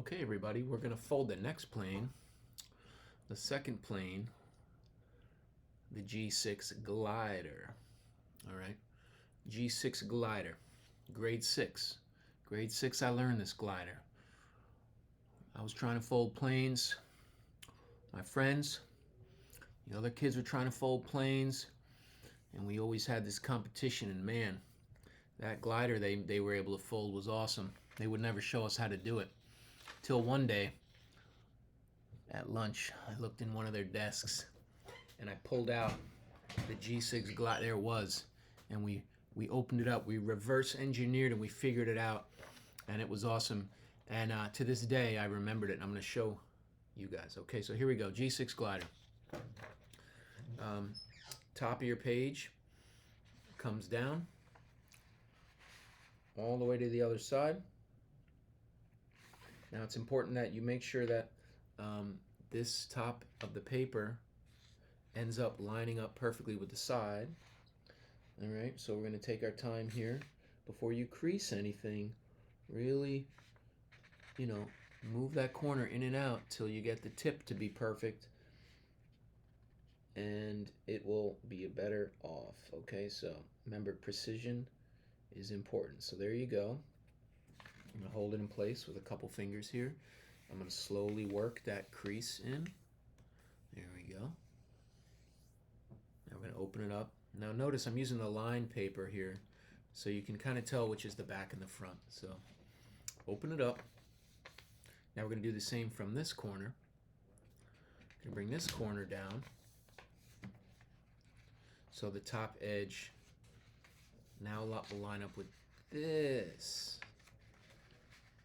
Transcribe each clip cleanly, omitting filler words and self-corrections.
Okay, everybody, we're going to fold the next plane, the second plane, the G6 glider. All right, G6 glider, grade 6. Grade 6, I learned this glider. I was trying to fold planes. My friends, the other kids were trying to fold planes, and we always had this competition, and man, that glider they were able to fold was awesome. They would never show us how to do it. Till one day, at lunch, I looked in one of their desks, and I pulled out the G6 glider. There it was, and we opened it up. We reverse engineered and we figured it out, and it was awesome. And to this day, I remembered it. And I'm going to show you guys. Okay, so here we go. G6 glider. Top of your page comes down all the way to the other side. Now it's important that you make sure that this top of the paper ends up lining up perfectly with the side. All right, so we're going to take our time here. Before you crease anything, really, move that corner in and out till you get the tip to be perfect, and it will be better off. Okay, so remember, precision is important. So there you go. I'm going to hold it in place with a couple fingers here. I'm going to slowly work that crease in. There we go. Now we're going to open it up. Now notice I'm using the line paper here, so you can kind of tell which is the back and the front. So open it up. Now we're going to do the same from this corner. I'm going to bring this corner down so the top edge now will line up with this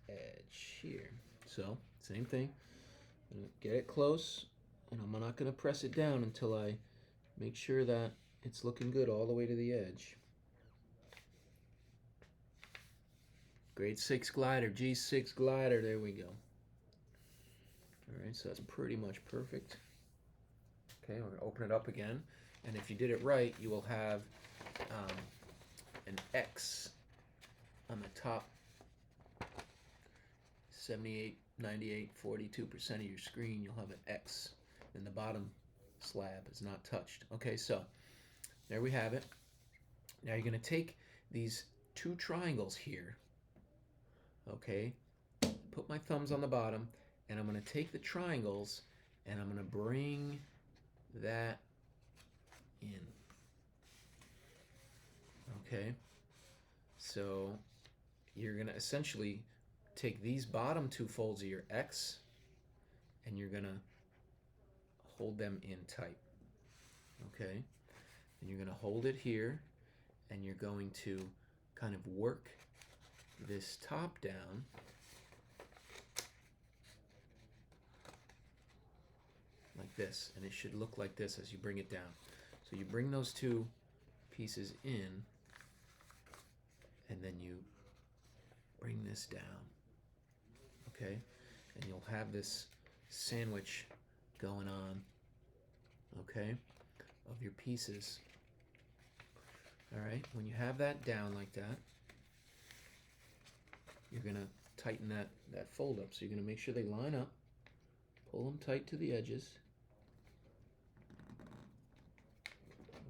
edge here. So same thing. I'm going to get it close, and I'm not going to press it down until I make sure that it's looking good all the way to the edge. Grade 6 glider, G6 glider, there we go. Alright, so that's pretty much perfect. Okay, we're going to open it up again, and if you did it right, you will have an X on the top 78, 98, 42% of your screen. You'll have an X, and the bottom slab is not touched. Okay, so there we have it. Now you're going to take these two triangles here, okay, put my thumbs on the bottom, and I'm going to take the triangles and I'm going to bring that in. Okay, so you're going to essentially take these bottom two folds of your X and you're going to hold them in tight. Okay, and you're going to hold it here, and you're going to kind of work this top down like this, and it should look like this as you bring it down. So you bring those two pieces in, and then you bring this down, okay, and you'll have this sandwich going on, okay, of your pieces. All right, when you have that down like that, you're going to tighten that fold up. So you're going to make sure they line up, pull them tight to the edges.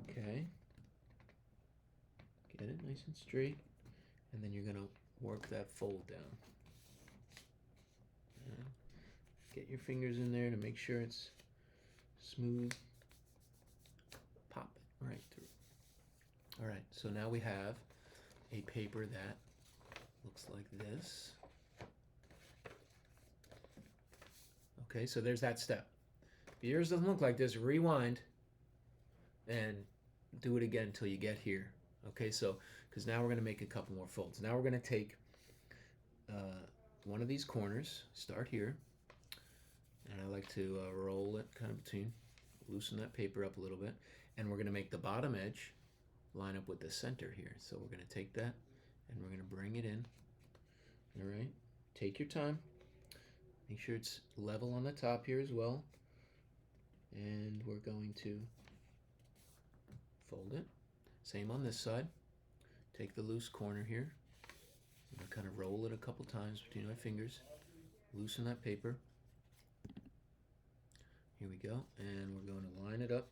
Okay, get it nice and straight, and then you're going to work that fold down. And get your fingers in there to make sure it's smooth. Pop it right through. All right, so now we have a paper that looks like this. Okay, so there's that step. If yours doesn't look like this, rewind and do it again until you get here. Okay, so because now we're going to make a couple more folds. Now we're going to take one of these corners, start here, and I like to roll it kind of between, loosen that paper up a little bit, and we're going to make the bottom edge line up with the center here. So we're going to take that and we're going to bring it in. All right, take your time. Make sure it's level on the top here as well. And we're going to fold it. Same on this side. Take the loose corner here. I'm going to kind of roll it a couple times between my fingers. loosen that paper. Here we go, and we're going to line it up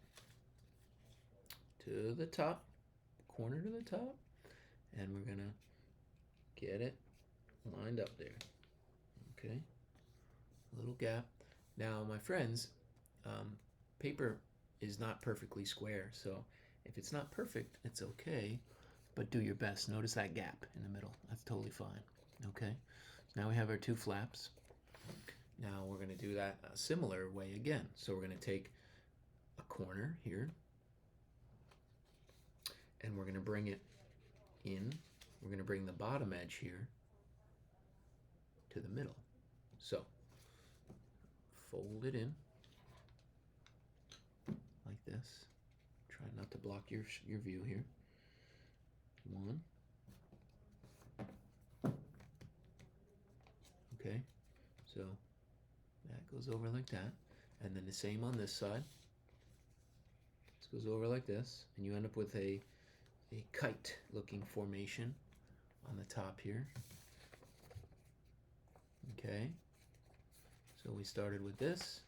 to the top, corner to the top, and we're going to get it lined up there. Okay, a little gap. Now, my friends, paper is not perfectly square, so if it's not perfect, it's okay, but do your best. Notice that gap in the middle. That's totally fine. Okay, so now we have our two flaps. Now we're going to do that a similar way again. So we're going to take a corner here, and we're going to bring it in. We're going to bring the bottom edge here to the middle. So fold it in like this. Try not to block your view here. One. Okay, so that goes over like that, and then the same on this side. This goes over like this, and you end up with a kite looking formation on the top here. Okay, so we started with this,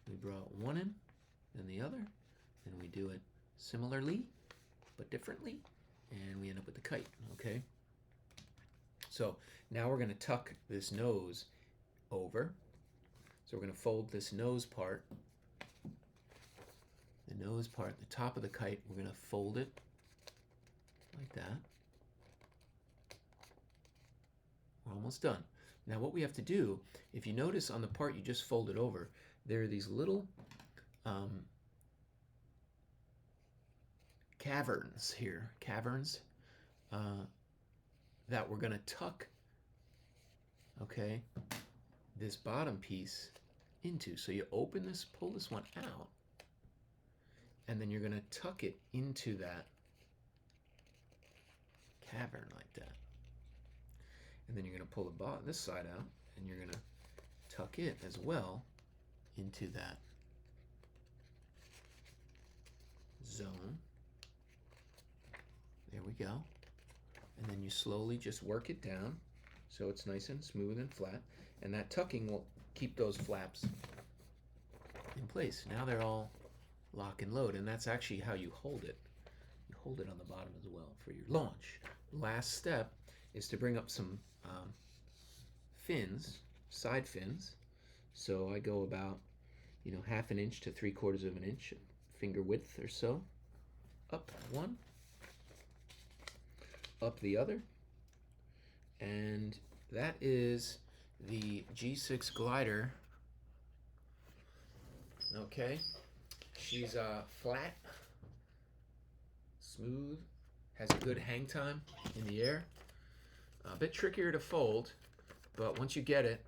we brought one in, then the other, and we do it similarly but differently, and we end up with the kite. Okay, so now we're going to tuck this nose over. So we're going to fold this nose part, the top of the kite, we're going to fold it like that. We're almost done. Now what we have to do, if you notice on the part you just folded over, there are these little caverns here, that we're going to tuck, okay, this bottom piece into. So you open this, pull this one out, and then you're going to tuck it into that cavern like that. And then you're going to pull this side out, and you're going to tuck it as well into that zone. There we go. And then you slowly just work it down so it's nice and smooth and flat. And that tucking will keep those flaps in place. Now they're all lock and load, and that's actually how you hold it. You hold it on the bottom as well for your launch. Last step is to bring up some fins, side fins. So I go about, half an inch to 3/4 of an inch, finger width or so. Up one, up the other, and that is the G6 glider. Okay, she's flat, smooth, has a good hang time in the air. A bit trickier to fold, but once you get it,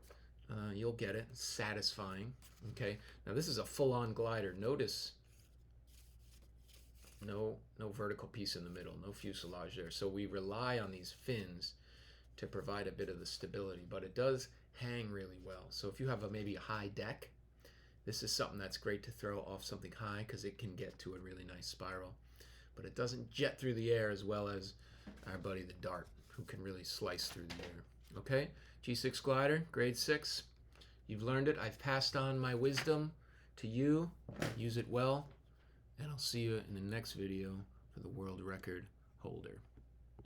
you'll get it. It's satisfying. Okay, now this is a full-on glider. Notice no vertical piece in the middle, no fuselage there. So we rely on these fins to provide a bit of the stability, but it does hang really well. So if you have maybe a high deck, this is something that's great to throw off something high because it can get to a really nice spiral. But it doesn't jet through the air as well as our buddy the Dart, who can really slice through the air. Okay, G6 glider, grade 6. You've learned it. I've passed on my wisdom to you. Use it well, and I'll see you in the next video for the world record holder.